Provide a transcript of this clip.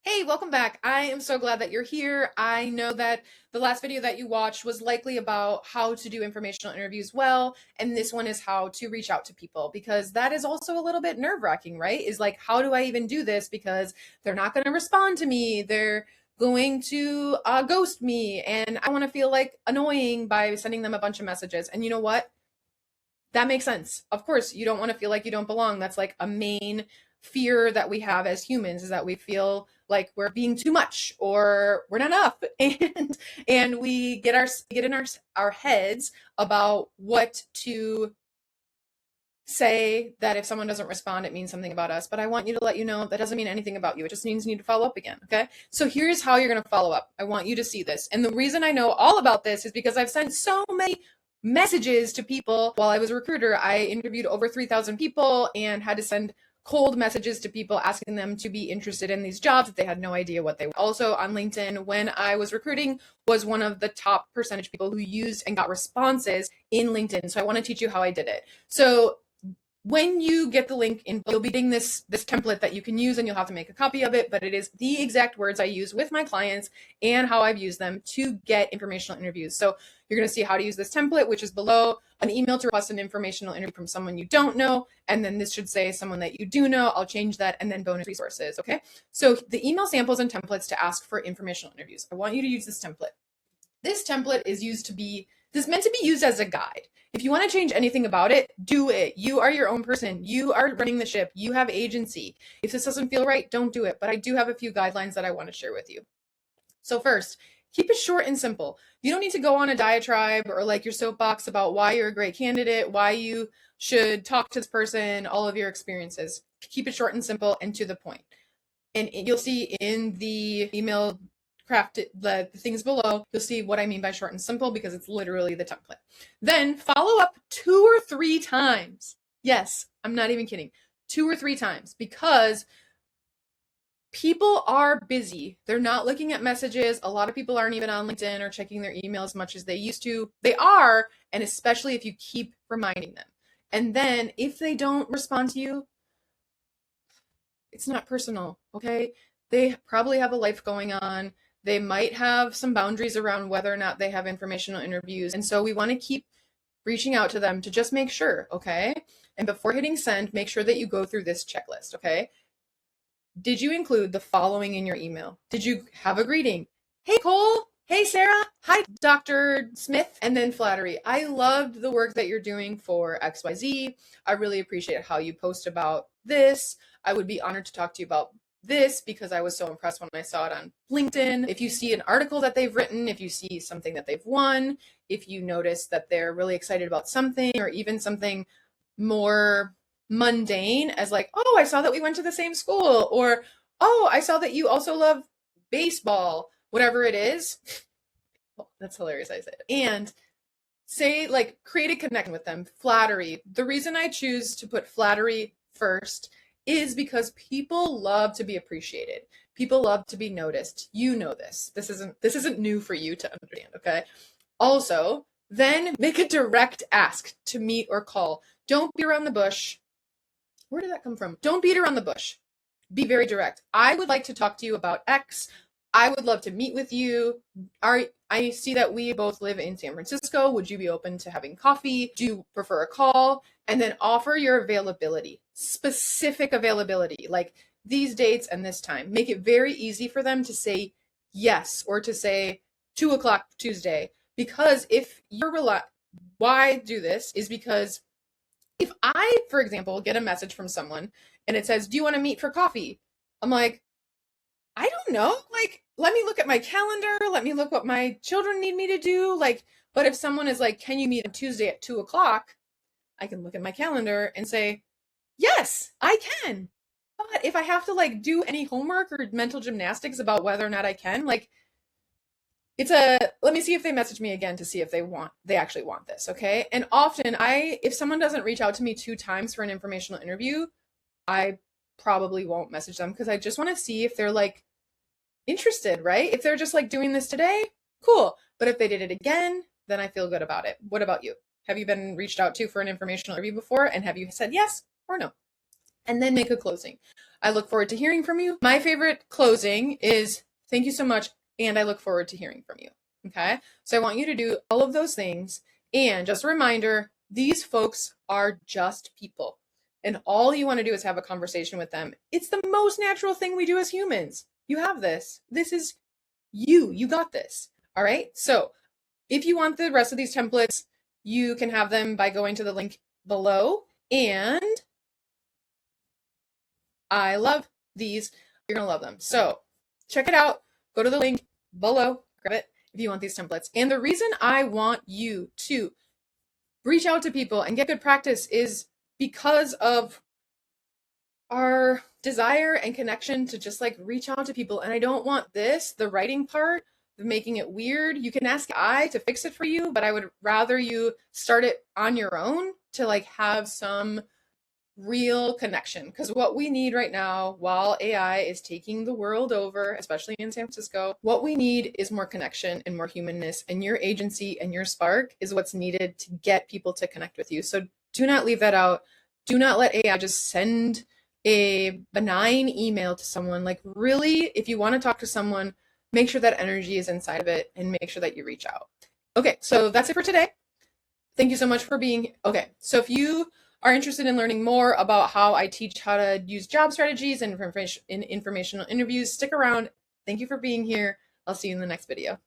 Hey, welcome back. I am so glad that you're here. I know that the last video that you watched was likely about how to do informational interviews well, and this one is how to reach out to people because that is also a little bit nerve-wracking, right? Is like, how do I even do this? Because they're not going to respond to me. They're going to ghost me, and I want to feel like annoying by sending them a bunch of messages. And you know what? That makes sense. Of course, you don't want to feel like you don't belong. That's like a main fear that we have as humans is that we feel like we're being too much or we're not enough. And we get in our heads about what to say, that if someone doesn't respond, it means something about us. But I want you to let you know that doesn't mean anything about you. It just means you need to follow up again. Okay. So here's how you're going to follow up. I want you to see this. And the reason I know all about this is because I've sent so many messages to people while I was a recruiter. I interviewed over 3,000 people and had to send cold messages to people asking them to be interested in these jobs that they had no idea what they were. Also on LinkedIn, when I was recruiting, was one of the top percentage people who used and got responses in LinkedIn. So I want to teach you how I did it. So when you get the link in, you'll be getting this template that you can use, and you'll have to make a copy of it, but it is the exact words I use with my clients and how I've used them to get informational interviews. So you're going to see how to use this template, which is below: an email to request an informational interview from someone you don't know. And then this should say someone that you do know. I'll change that, and then bonus resources. Okay. So the email samples and templates to ask for informational interviews. I want you to use this template. This template is meant to be used as a guide. If you want to change anything about it, do it. You are your own person. You are running the ship. You have agency. If this doesn't feel right, don't do it. But I do have a few guidelines that I want to share with you. So first, keep it short and simple. You don't need to go on a diatribe or like your soapbox about why you're a great candidate, why you should talk to this person, all of your experiences. Keep it short and simple and to the point. And you'll see in the email crafted, the things below, you'll see what I mean by short and simple because it's literally the template. Then follow up 2 or 3 times. Yes, I'm not even kidding. 2 or 3 times, because people are busy. They're not looking at messages. A lot of people aren't even on LinkedIn or checking their email as much as they used to. They are, and especially if you keep reminding them. And then if they don't respond to you, it's not personal, okay? They probably have a life going on. They might have some boundaries around whether or not they have informational interviews. And so we want to keep reaching out to them to just make sure, okay? And before hitting send, make sure that you go through this checklist, okay? Did you include the following in your email? Did you have a greeting? Hey, Cole. Hey, Sarah. Hi, Dr. Smith. And then flattery. I loved the work that you're doing for XYZ. I really appreciate how you post about this. I would be honored to talk to you about this because I was so impressed when I saw it on LinkedIn. If you see an article that they've written, if you see something that they've won, if you notice that they're really excited about something, or even something more mundane as like, oh, I saw that we went to the same school, or oh, I saw that you also love baseball, whatever it is. Oh, that's hilarious. I said it. And say, like, create a connection with them. Flattery. The reason I choose to put flattery first is because people love to be appreciated. People love to be noticed. You know this. This isn't new for you to understand, okay? Also, then make a direct ask to meet or call. Don't be around the bush. Where did that come from? Don't beat around the bush. Be very direct. I would like to talk to you about X. I would love to meet with you. I see that we both live in San Francisco. Would you be open to having coffee? Do you prefer a call? And then offer your availability, specific availability, like these dates and this time. Make it very easy for them to say yes, or to say 2:00 Tuesday. Because if you're why do this is because if I, for example, get a message from someone and it says, do you want to meet for coffee? I'm like, I don't know. Like, let me look at my calendar. Let me look what my children need me to do. Like, but if someone is like, can you meet on Tuesday at 2:00? I can look at my calendar and say, yes, I can. But if I have to like do any homework or mental gymnastics about whether or not I can, like, let me see if they message me again to see if they actually want this. Okay. And often if someone doesn't reach out to me 2 times for an informational interview, I probably won't message them because I just want to see if they're like interested, right? If they're just like doing this today, cool. But if they did it again, then I feel good about it. What about you? Have you been reached out to for an informational interview before? And have you said yes or no? and then make a closing. I look forward to hearing from you. My favorite closing is thank you so much, and I look forward to hearing from you. Okay? So I want you to do all of those things. And just a reminder, these folks are just people. And all you want to do is have a conversation with them. It's the most natural thing we do as humans. You have this. This is you. You got this. All right? So if you want the rest of these templates, you can have them by going to the link below. And I love these. You're going to love them. So check it out. Go to the link below. Grab it if you want these templates. And the reason I want you to reach out to people and get good practice is because of our desire and connection to just like reach out to people. And I don't want this, the writing part, of making it weird. You can ask AI to fix it for you, but I would rather you start it on your own to like have some real connection. Because what we need right now, while AI is taking the world over, especially in San Francisco, what we need is more connection and more humanness. And your agency and your spark is what's needed to get people to connect with you. So do not leave that out. Do not let AI just send a benign email to someone. Like, really, if you want to talk to someone, make sure that energy is inside of it and make sure that you reach out. Okay, so that's it for today. Thank you so much for being. Okay, so if you are interested in learning more about how I teach how to use job strategies and informational interviews, stick around. Thank you for being here. I'll see you in the next video.